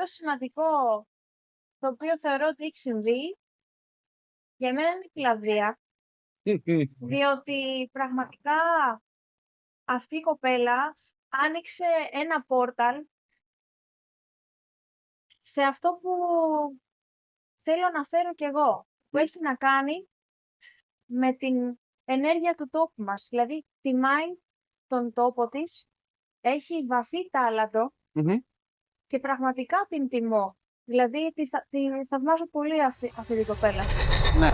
σημαντικό το οποίο θεωρώ ότι έχει συμβεί, για μένα είναι η Κλαβδία. Διότι πραγματικά αυτή η κοπέλα άνοιξε ένα πόρταλ σε αυτό που θέλω να φέρω κι εγώ, που έχει να κάνει με την ενέργεια του τόπου μας. Δηλαδή, τιμάει τον τόπο της, έχει βαθύ τάλαντο και πραγματικά την τιμώ. Δηλαδή, τη θαυμάζω πολύ αυτή την κοπέλα. Ναι.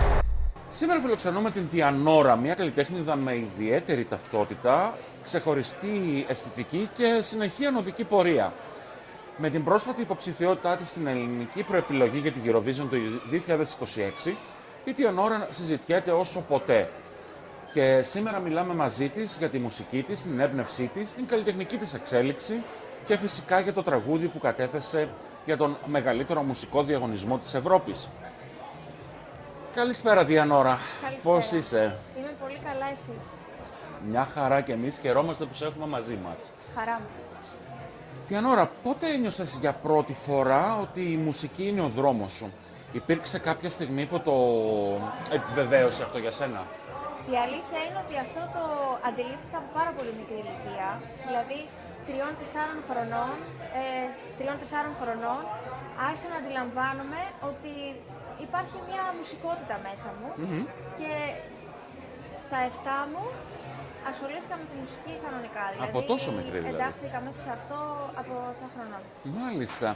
Σήμερα φιλοξενούμε την Τιανόρα, μια καλλιτέχνηδα με ιδιαίτερη ταυτότητα, ξεχωριστή αισθητική και συνεχή ανωδική πορεία. Με την πρόσφατη υποψηφιότητά της στην ελληνική προεπιλογή για την Eurovision του 2026, η Τιανόρα συζητιέται όσο ποτέ. Και σήμερα μιλάμε μαζί της για τη μουσική της, την έμπνευσή της, την καλλιτεχνική της εξέλιξη και φυσικά για το τραγούδι που κατέθεσε για τον μεγαλύτερο μουσικό διαγωνισμό της Ευρώπης. Καλησπέρα, Τιανόρα. Πώς είσαι? Είμαι πολύ καλά, εσύ? Μια χαρά και εμείς χαιρόμαστε που σε έχουμε μαζί μας. Χαρά μου. Τιανόρα, πότε ένιωσες για πρώτη φορά ότι η μουσική είναι ο δρόμος σου? Υπήρξε κάποια στιγμή που το επιβεβαίωσε αυτό για σένα? Η αλήθεια είναι ότι αυτό το αντιλήφθηκα από πάρα πολύ μικρή ηλικία. Δηλαδή, 3-4 χρονών, άρχισα να αντιλαμβάνομαι ότι υπάρχει μια μουσικότητα μέσα μου και στα 7 μου ασχολήθηκα με τη μουσική κανονικά. Δηλαδή, από τόσο μικρή δηλαδή? Εντάχθηκα μέσα σε αυτό από 7 χρονών. Μάλιστα.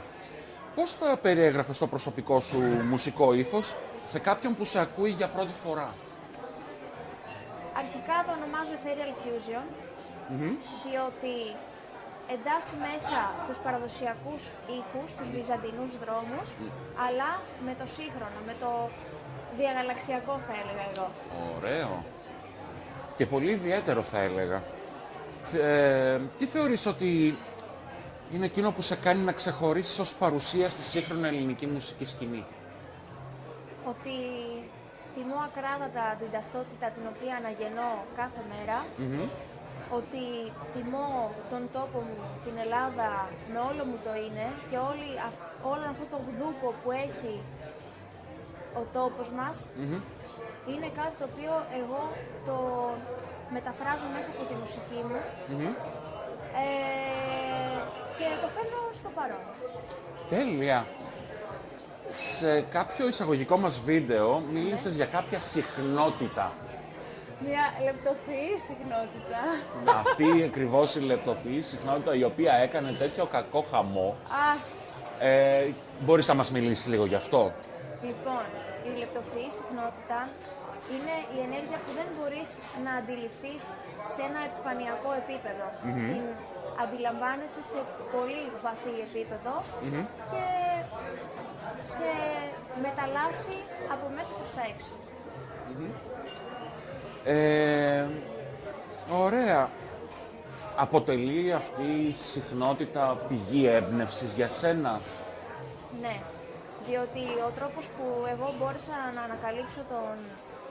Πώς θα περιέγραφες το προσωπικό σου μουσικό ύφος σε κάποιον που σε ακούει για πρώτη φορά? Αρχικά το ονομάζω Ethereal Fusion, διότι εντάσσει μέσα τους παραδοσιακούς ήχους, τους βυζαντινούς δρόμους, αλλά με το σύγχρονο, με το διαγαλαξιακό θα έλεγα εγώ. Ωραίο. Και πολύ ιδιαίτερο θα έλεγα. Τι θεωρείς ότι είναι εκείνο που σε κάνει να ξεχωρίσεις ως παρουσία στη σύγχρονη ελληνική μουσική σκηνή? Ότι τιμώ ακράδαντα την ταυτότητα την οποία αναγεννώ κάθε μέρα, ότι τιμώ τον τόπο μου, την Ελλάδα, με όλο μου το είναι και όλο αυτό το γδούπο που έχει ο τόπος μας, είναι κάτι το οποίο εγώ το μεταφράζω μέσα από τη μουσική μου και το φέρνω στο παρόν. Τέλεια. Σε κάποιο εισαγωγικό μας βίντεο μίλησες για κάποια συχνότητα. Μια λεπτοφυή συχνότητα. Αυτή ακριβώς η λεπτοφυή συχνότητα η οποία έκανε τέτοιο κακό χαμό. Μπορείς να μας μιλήσεις λίγο γι' αυτό? Λοιπόν, η λεπτοφυή συχνότητα είναι η ενέργεια που δεν μπορείς να αντιληφθείς σε ένα επιφανειακό επίπεδο. Την αντιλαμβάνεσαι σε πολύ βαθύ επίπεδο και σε μεταλλάσσει από μέσα προς τα έξω. Ωραία. Αποτελεί αυτή η συχνότητα πηγή έμπνευσης για σένα? Ναι, διότι ο τρόπος που εγώ μπόρεσα να ανακαλύψω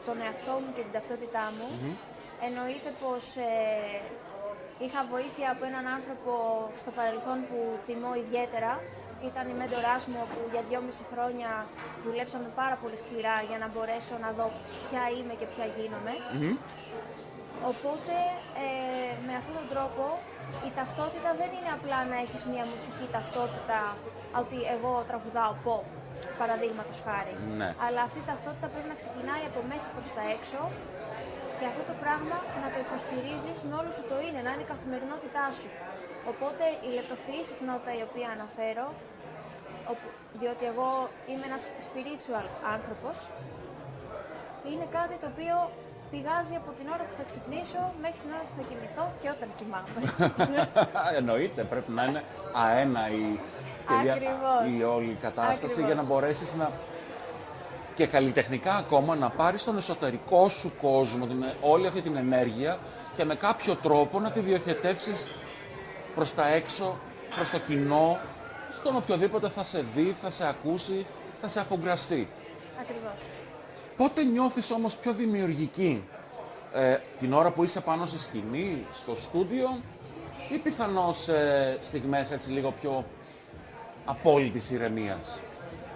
τον εαυτό μου και την ταυτότητά μου, εννοείται πως είχα βοήθεια από έναν άνθρωπο στο παρελθόν που τιμώ ιδιαίτερα. Ήταν η μέντοράς μου, που για 2,5 χρόνια δουλέψαμε πάρα πολύ σκληρά για να μπορέσω να δω ποια είμαι και ποια γίνομαι. Οπότε, με αυτόν τον τρόπο, η ταυτότητα δεν είναι απλά να έχεις μια μουσική ταυτότητα, ότι εγώ τραγουδάω pop, παραδείγματος χάρη. Ναι. Αλλά αυτή η ταυτότητα πρέπει να ξεκινάει από μέσα προς τα έξω και αυτό το πράγμα να το υποστηρίζεις με όλο σου το είναι, να είναι η καθημερινότητά σου. Οπότε η λεπτοφυή συχνότητα η οποία αναφέρω, διότι εγώ είμαι ένας spiritual άνθρωπος, είναι κάτι το οποίο πηγάζει από την ώρα που θα ξυπνήσω μέχρι την ώρα που θα κοιμηθώ και όταν κοιμάμαι. Εννοείται, πρέπει να είναι αένα η όλη κατάσταση για να μπορέσεις να... και καλλιτεχνικά ακόμα να πάρεις τον εσωτερικό σου κόσμο, όλη αυτή την ενέργεια και με κάποιο τρόπο να τη διοχετεύσεις προς τα έξω, προς το κοινό, στον οποιοδήποτε θα σε δει, θα σε ακούσει, θα σε αφογκραστεί. Ακριβώς. Πότε νιώθεις όμως πιο δημιουργική? Την ώρα που είσαι πάνω στη σκηνή, στο στούντιο, ή πιθανώς στιγμές έτσι λίγο πιο απόλυτης ηρεμίας?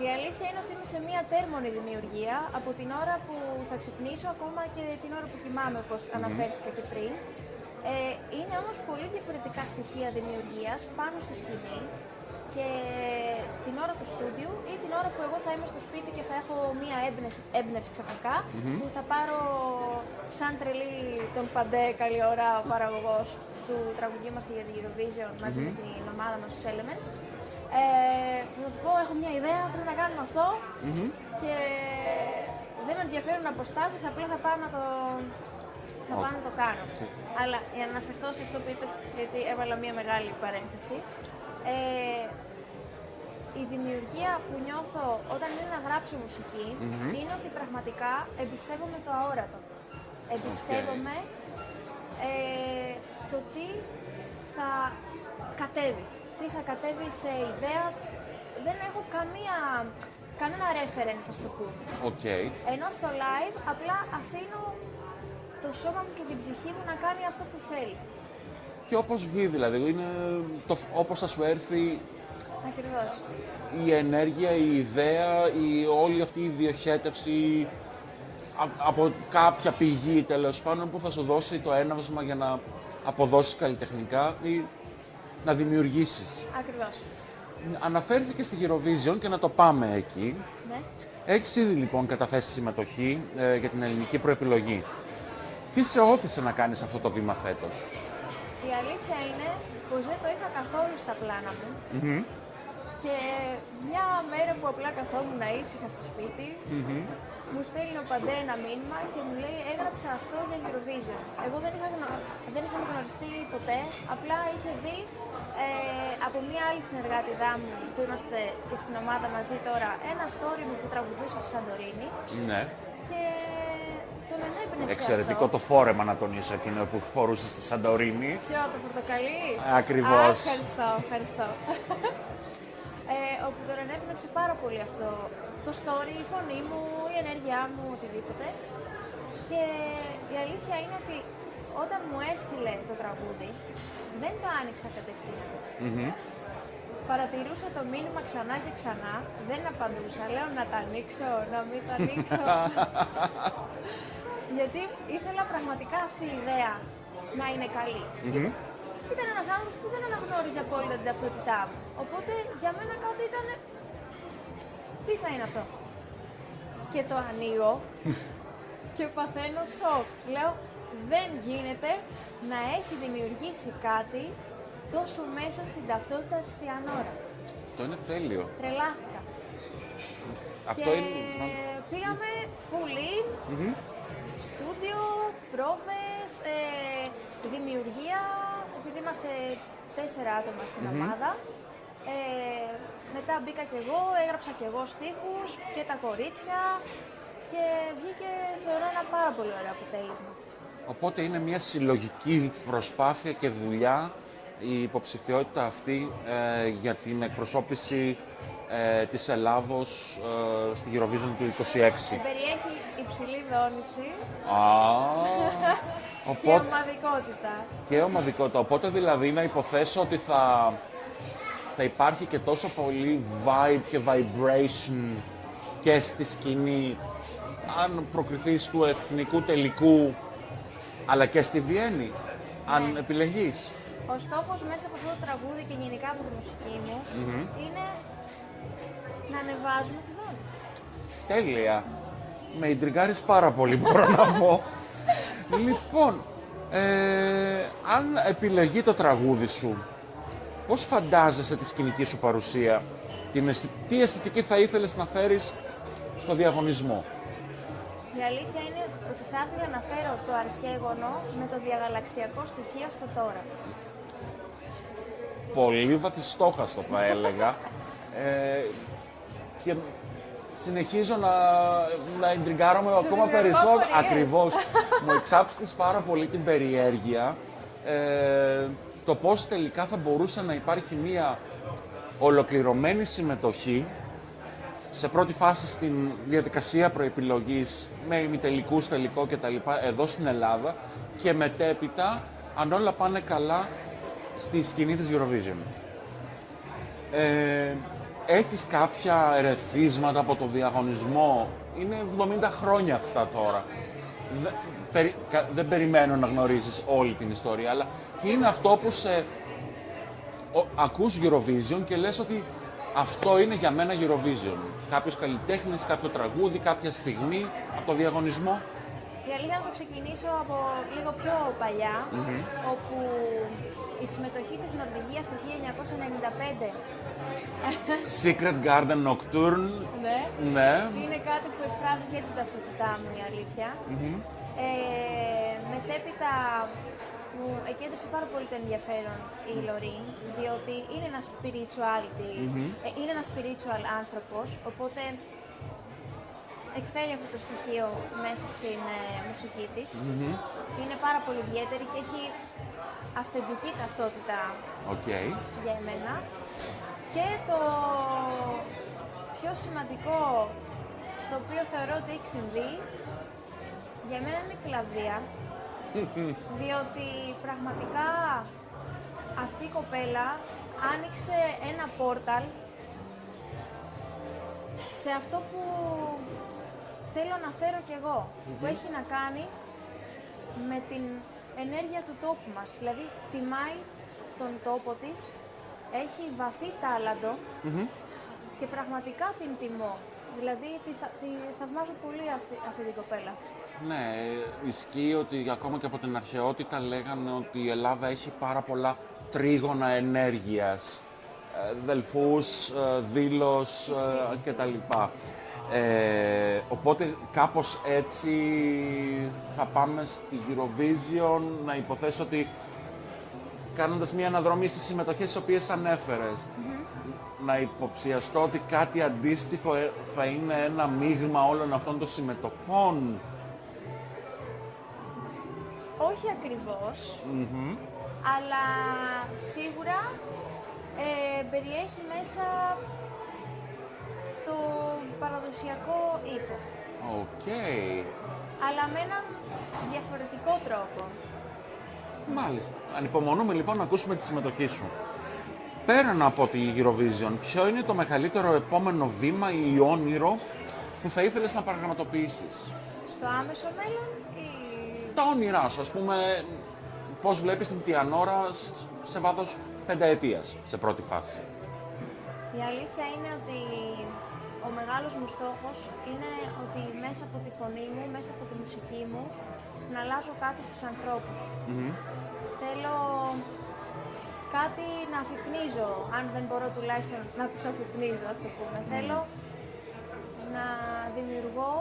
Η αλήθεια είναι ότι είμαι σε μία τέρμονη δημιουργία από την ώρα που θα ξυπνήσω, ακόμα και την ώρα που κοιμάμαι, όπως αναφέρθηκα και πριν. Είναι όμως πολύ διαφορετικά στοιχεία δημιουργίας πάνω στη σκηνή και την ώρα του στούντιου ή την ώρα που εγώ θα είμαι στο σπίτι και θα έχω μία έμπνευση ξαφνικά, που θα πάρω σαν τρελή τον Παντέ καλή ώρα, ο παραγωγός του τραγουδιού μας για την Eurovision, μαζί με την ομάδα μας στους Elements. Θα του πω, έχω μια ιδέα, πρέπει να κάνουμε αυτό και δεν με ενδιαφέρουν αποστάσεις, απλά θα πάω να το κάνω. Αλλά για να αναφερθώ σε αυτό που είπες, γιατί έβαλα μια μεγάλη παρένθεση, η δημιουργία που νιώθω όταν είναι να γράψω μουσική είναι ότι πραγματικά εμπιστεύομαι το αόρατο. Εμπιστεύομαι το τι θα κατέβει. Τι θα κατέβει σε ιδέα, δεν έχω κανένα reference, ας το πούμε. Okay. Ενώ στο live απλά αφήνω το σώμα μου και την ψυχή μου να κάνει αυτό που θέλει. Και όπως βγει δηλαδή, είναι όπως θα σου έρθει. Ακριβώς. Η ενέργεια, η ιδέα, όλη αυτή η διοχέτευση από κάποια πηγή τέλος πάντων που θα σου δώσει το έναυσμα για να αποδώσεις καλλιτεχνικά ή να δημιουργήσεις. Ακριβώς. Αναφέρθηκε στη Eurovision και να το πάμε εκεί. Ναι. Έχεις ήδη λοιπόν καταθέσει συμμετοχή για την ελληνική προεπιλογή. Τι σε όθησε να κάνεις αυτό το βήμα φέτος? Η αλήθεια είναι πως δεν το είχα καθόλου στα πλάνα μου. Και μια μέρα που απλά καθόμουν ήσυχα στο σπίτι, μου στέλνει ο Παντέ ένα μήνυμα και μου λέει, έγραψα αυτό για Eurovision. Εγώ δεν είχαμε γνωριστεί ποτέ, απλά είχε δει από μια άλλη συνεργάτηδά μου που είμαστε και στην ομάδα μαζί τώρα, ένα story μου που τραγουδούσε στη Σαντορίνη. Ναι. Και τον ενέπνευσε Εξαιρετικό αυτό. το φόρεμα, να τονίσω, εκείνο που φορούσε στη Σαντορίνη. Ποιο, το πορτοκαλί? Ακριβώς. Ευχαριστώ. Όπου τον ενέπνευσε πάρα πολύ αυτό. Το story, η φωνή μου, η ενέργειά μου, οτιδήποτε. Και η αλήθεια είναι ότι όταν μου έστειλε το τραγούδι, δεν το άνοιξα κατευθείαν. Παρατηρούσα το μήνυμα ξανά και ξανά, δεν απαντούσα. Λέω να το ανοίξω, να μην το ανοίξω. Γιατί ήθελα πραγματικά αυτή η ιδέα να είναι καλή. Ήταν ένας άνθρωπος που δεν αναγνώριζε απόλυτα την ταυτότητά μου. Οπότε για μένα κάτι ήταν. Τι θα είναι αυτό? Και το ανοίγω και παθαίνω σοκ. Λέω, δεν γίνεται να έχει δημιουργήσει κάτι τόσο μέσα στην ταυτότητα της Τιανόρα. Αυτό είναι τέλειο. Τρελάθηκα. Αυτό και είναι. πήγαμε full in, στούντιο, πρόβες, δημιουργία, επειδή είμαστε 4 άτομα στην ομάδα. Μετά μπήκα κι εγώ, έγραψα κι εγώ στίχους και τα κορίτσια και βγήκε, θεωρώ, ένα πάρα πολύ ωραίο αποτέλεσμα. Οπότε είναι μια συλλογική προσπάθεια και δουλειά η υποψηφιότητα αυτή για την εκπροσώπηση της Ελλάδος στη Eurovision του 26. Περιέχει υψηλή δόνηση και ομαδικότητα. Και ομαδικότητα. Οπότε δηλαδή να υποθέσω ότι θα υπάρχει και τόσο πολύ vibe και vibration και στη σκηνή, αν προκριθείς του εθνικού τελικού, αλλά και στη Βιέννη, αν επιλεγείς. Ο στόχος μέσα από αυτό το τραγούδι και γενικά από τη μουσική μου είναι να ανεβάζουμε τη δόνηση. Τέλεια. Με ιντριγκάρεις πάρα πολύ, μπορώ να πω. Λοιπόν, αν επιλεγεί το τραγούδι σου, πώς φαντάζεσαι τη σκηνική σου παρουσία, τι αισθητική θα ήθελες να φέρεις στο διαγωνισμό? Η αλήθεια είναι ότι θα ήθελα να φέρω το αρχαίγωνο με το διαγαλαξιακό στοιχείο στο τώρα. Πολύ βαθιστόχαστο θα έλεγα. Και συνεχίζω να εντριγκάρομαι ακόμα περισσότερο. Ακριβώς. Μου εξάψεις πάρα πολύ την περιέργεια. Το πώς τελικά θα μπορούσε να υπάρχει μια ολοκληρωμένη συμμετοχή σε πρώτη φάση στην διαδικασία προεπιλογής με ημιτελικούς, τελικό κτλ. Εδώ στην Ελλάδα και μετέπειτα, αν όλα πάνε καλά, στη σκηνή της Eurovision. έχεις κάποια ερεθίσματα από το διαγωνισμό? Είναι 70 χρόνια αυτά τώρα. Δεν περιμένω να γνωρίζεις όλη την ιστορία, αλλά τι είναι αυτό που ακούς Eurovision και λες ότι αυτό είναι για μένα Eurovision? Κάποιος καλλιτέχνης, κάποιο τραγούδι, κάποια στιγμή από το διαγωνισμό? Η αλήθεια να το ξεκινήσω από λίγο πιο παλιά, όπου η συμμετοχή της Νορβηγίας το 1995 Secret Garden Nocturne. ναι, Ναι. είναι κάτι που εκφράζει και την ταυτότητά μου, η αλήθεια. Μετέπειτα μου εκέντρωσε πάρα πολύ το ενδιαφέρον η Λωρίν, διότι είναι ένα είναι ένα spiritual άνθρωπος, οπότε εκφέρει αυτό το στοιχείο μέσα στην μουσική της. Είναι πάρα πολύ ιδιαίτερη και έχει αυθεντική ταυτότητα για εμένα. Και το πιο σημαντικό, το οποίο θεωρώ ότι έχει συμβεί, για μένα είναι η Κλαβδία, διότι πραγματικά αυτή η κοπέλα άνοιξε ένα πόρταλ σε αυτό που θέλω να φέρω κι εγώ, που έχει να κάνει με την ενέργεια του τόπου μας. Δηλαδή, τιμάει τον τόπο της, έχει βαθύ τάλαντο και πραγματικά την τιμώ. Δηλαδή, τη θαυμάζω πολύ αυτή την κοπέλα. Ναι, ισχύει ότι ακόμα και από την αρχαιότητα λέγανε ότι η Ελλάδα έχει πάρα πολλά τρίγωνα ενέργειας. Δελφούς, Δήλος κτλ. Οπότε κάπως έτσι θα πάμε στη Eurovision, να υποθέσω ότι κάνοντας μια αναδρομή στις συμμετοχές τις οποίες ανέφερες, να υποψιαστώ ότι κάτι αντίστοιχο θα είναι ένα μείγμα όλων αυτών των συμμετοχών. Όχι ακριβώς, αλλά σίγουρα περιέχει μέσα το παραδοσιακό ύπο. Αλλά με έναν διαφορετικό τρόπο. Μάλιστα. Ανυπομονούμε λοιπόν να ακούσουμε τη συμμετοχή σου. Πέραν από τη Eurovision, ποιο είναι το μεγαλύτερο επόμενο βήμα ή όνειρο που θα ήθελες να πραγματοποιήσεις? Στο άμεσο μέλλον ή... Τα όνειρά σου, ας πούμε, πώς βλέπεις την Τιανόρα σε βάθος 5 ετίας, σε πρώτη φάση? Η αλήθεια είναι ότι ο μεγάλος μου στόχος είναι ότι μέσα από τη φωνή μου, μέσα από τη μουσική μου, να αλλάζω κάτι στους ανθρώπους. Θέλω κάτι να αφυπνίζω, αν δεν μπορώ τουλάχιστον να τους αφυπνίζω, ας το πούμε. Θέλω να δημιουργώ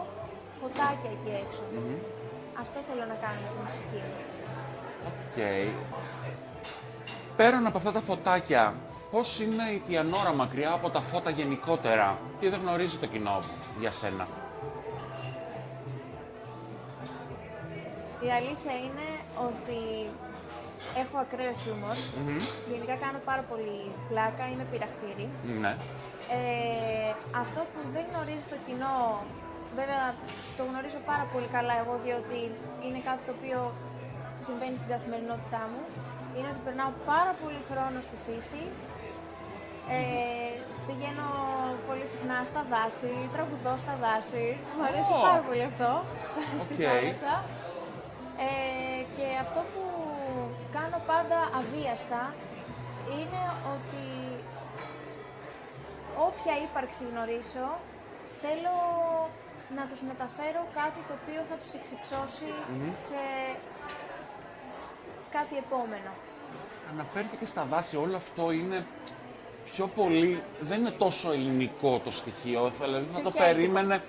φωτάκια εκεί έξω. Αυτό θέλω να κάνω με τη μουσική μου. Πέραν από αυτά τα φωτάκια, πώς είναι η Τιανόρα μακριά από τα φώτα γενικότερα? Τι δεν γνωρίζει το κοινό για σένα? Η αλήθεια είναι ότι έχω ακραίο χιούμορ. Γενικά κάνω πάρα πολύ πλάκα, είμαι πειραχτήρη. Ναι. Αυτό που δεν γνωρίζει το κοινό, βέβαια το γνωρίζω πάρα πολύ καλά εγώ, διότι είναι κάτι το οποίο συμβαίνει στην καθημερινότητά μου, είναι ότι περνάω πάρα πολύ χρόνο στη φύση. Πηγαίνω πολύ συχνά στα δάση, τραγουδώ στα δάση. Μου αρέσει πάρα πολύ αυτό, στη θάλασσα. Και αυτό που κάνω πάντα αβίαστα είναι ότι όποια ύπαρξη γνωρίσω, θέλω να τους μεταφέρω κάτι το οποίο θα τους εξυψώσει σε κάτι επόμενο. Αναφέρθηκε στα δάση, όλο αυτό είναι πιο πολύ, δεν είναι τόσο ελληνικό το στοιχείο, δηλαδή θα το περίμενε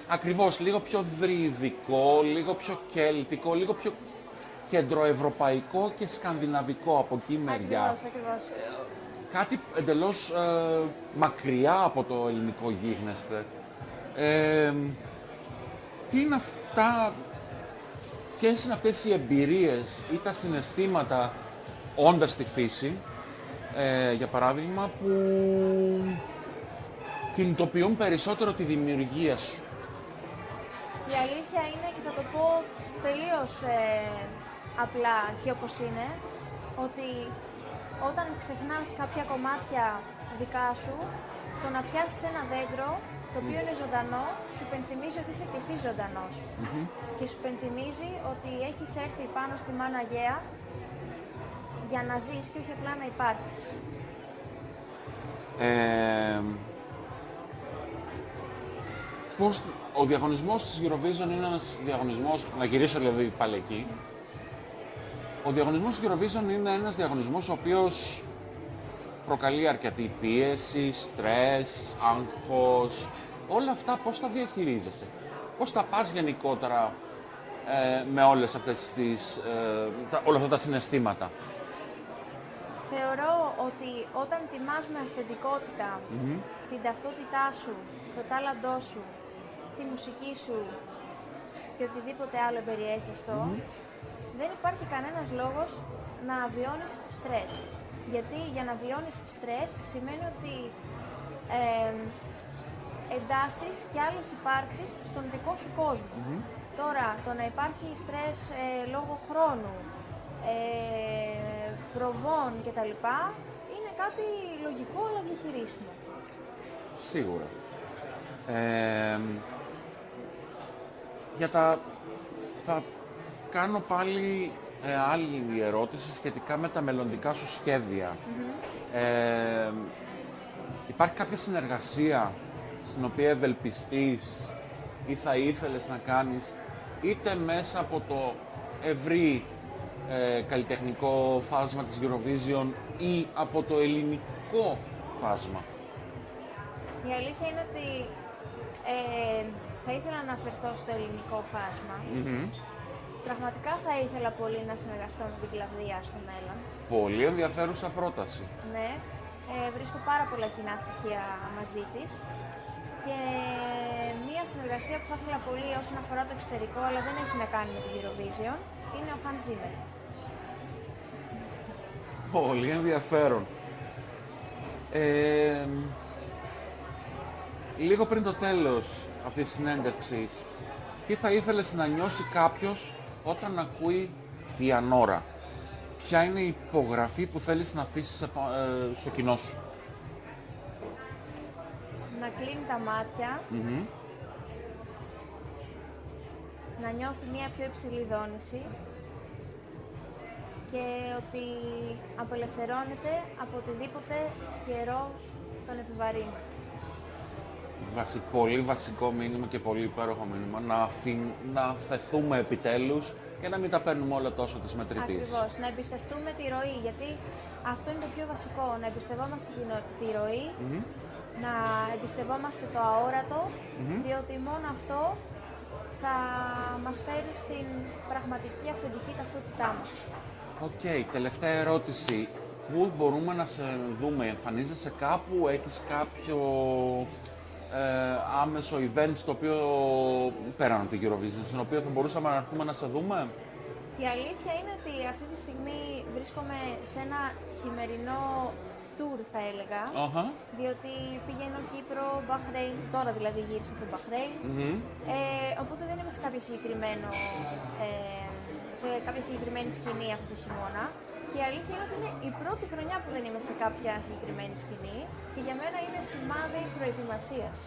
ακριβώς λίγο πιο δρυδικό, λίγο πιο κέλτικο, λίγο πιο κεντροευρωπαϊκό και σκανδιναβικό από εκεί μεριά. Ακριβώς. Κάτι εντελώς μακριά από το ελληνικό γίγνεσθε. Τι είναι αυτά, ποιες είναι αυτές οι εμπειρίες ή τα συναισθήματα όντας στη φύση, για παράδειγμα, που κινητοποιούν περισσότερο τη δημιουργία σου? Η αλήθεια είναι, και θα το πω τελείως απλά και όπως είναι, ότι όταν ξεχνάς κάποια κομμάτια δικά σου, το να πιάσεις ένα δέντρο το οποίο είναι ζωντανό, σου υπενθυμίζει ότι είσαι και εσύ ζωντανός. Και σου υπενθυμίζει ότι έχεις έρθει πάνω στη Μάνα Γαία για να ζεις και όχι απλά να υπάρχεις. Πώς ο διαγωνισμός της Eurovision είναι ένας διαγωνισμός, να γυρίσω δηλαδή πάλι εκεί. Ο διαγωνισμός της Eurovision είναι ένας διαγωνισμός ο οποίος προκαλεί αρκετή πίεση, στρες, άγχος, όλα αυτά πώς τα διαχειρίζεσαι. Πώς τα πας γενικότερα με όλες αυτές τις, όλα αυτά τα συναισθήματα. Θεωρώ ότι όταν τιμάς με αυθεντικότητα την ταυτότητά σου, το τάλαντό σου, τη μουσική σου και οτιδήποτε άλλο περιέχει αυτό, δεν υπάρχει κανένας λόγος να βιώνεις στρες. Γιατί για να βιώνεις στρες σημαίνει ότι εντάσσεις και άλλες υπάρξεις στον δικό σου κόσμο. Τώρα, το να υπάρχει στρες λόγω χρόνου, προβών κτλ. Είναι κάτι λογικό αλλά διαχειρίσιμο. Σίγουρα. Θα κάνω πάλι άλλη ερώτηση σχετικά με τα μελλοντικά σου σχέδια. Υπάρχει κάποια συνεργασία στην οποία ευελπιστείς ή θα ήθελες να κάνεις είτε μέσα από το ευρύ καλλιτεχνικό φάσμα της Eurovision ή από το ελληνικό φάσμα? Η αλήθεια είναι ότι θα ήθελα να αναφερθώ στο ελληνικό φάσμα. Πραγματικά θα ήθελα πολύ να συνεργαστώ με την Κλαβδία στο μέλλον. Πολύ ενδιαφέρουσα πρόταση. Ναι, βρίσκω πάρα πολλά κοινά στοιχεία μαζί της. Και μία συνεργασία που θα ήθελα πολύ όσον αφορά το εξωτερικό, αλλά δεν έχει να κάνει με την Eurovision, είναι ο Hans Zimmer. Πολύ ενδιαφέρον. Λίγο πριν το τέλος αυτής της συνέντευξης, τι θα ήθελες να νιώσει κάποιος όταν ακούει τη Ανώρα? Ποια είναι η υπογραφή που θέλεις να αφήσεις στο κοινό σου? Να κλείνει τα μάτια, να νιώθει μία πιο υψηλή δόνηση και ότι απελευθερώνεται από οτιδήποτε σκερό τον επιβαρύνει. Πολύ βασικό μήνυμα και πολύ υπέροχο μήνυμα. Να αφαιθούμε επιτέλους και να μην τα παίρνουμε όλα τόσο της μετρητής. Ακριβώς. Να εμπιστευτούμε τη ροή, γιατί αυτό είναι το πιο βασικό. Να εμπιστευόμαστε τη ροή, να εμπιστευόμαστε το αόρατο, διότι μόνο αυτό θα μας φέρει στην πραγματική αυθεντική ταυτότητά μας. Οκ, τελευταία ερώτηση. Πού μπορούμε να σε δούμε? Εμφανίζεσαι κάπου, έχεις κάποιο άμεσο event στο οποίο, πέραν από την Eurovision, στο οποίο θα μπορούσαμε να έρθουμε να σε δούμε? Η αλήθεια είναι ότι αυτή τη στιγμή βρίσκομαι σε ένα χειμερινό tour, θα έλεγα, διότι πηγαίνω Κύπρο, Μπαχρέιν, τώρα δηλαδή γύρισα το Μπαχρέιν, οπότε δεν είμαι σε κάποιο συγκεκριμένο, σε κάποια συγκεκριμένη σκηνή αυτό το χειμώνα. Και η αλήθεια είναι ότι είναι η πρώτη χρονιά που δεν είμαι σε κάποια συγκεκριμένη σκηνή και για μένα είναι σημάδι προετοιμασίας.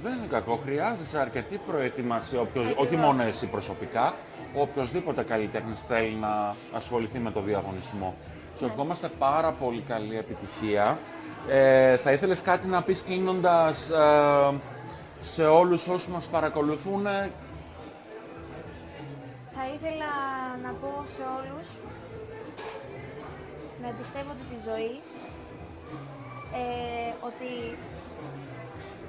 Δεν είναι κακό, χρειάζεσαι αρκετή προετοιμασία, όχι μόνο εσύ προσωπικά, οποιοσδήποτε καλλιτέχνης θέλει να ασχοληθεί με το διαγωνισμό. Σου ευχόμαστε πάρα πολύ καλή επιτυχία. Θα ήθελες κάτι να πεις κλείνοντας σε όλους όσους μας παρακολουθούν? Θα ήθελα να πω σε όλους να εμπιστεύονται τη ζωή, ότι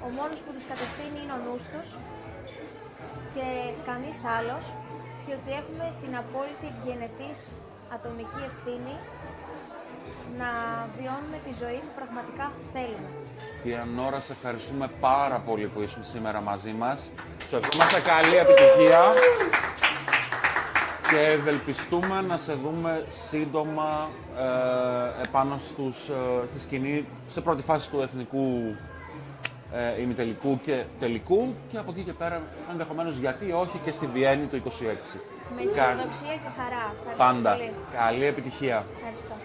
ο μόνος που τους κατευθύνει είναι ο νους τους και κανείς άλλος και ότι έχουμε την απόλυτη γενετής ατομική ευθύνη να βιώνουμε τη ζωή που πραγματικά θέλουμε. Ανώρα, σε ευχαριστούμε πάρα πολύ που ήσουν σήμερα μαζί μας. Σου ευχόμαστε καλή επιτυχία και ευελπιστούμε να σε δούμε σύντομα επάνω στη σκηνή σε πρώτη φάση του εθνικού ημιτελικού και τελικού και από εκεί και πέρα ενδεχομένως γιατί όχι και στη Βιέννη το 26. Με αισιοδοξία και χαρά. Ευχαριστώ Πάντα. πολύ. Καλή επιτυχία. Ευχαριστώ.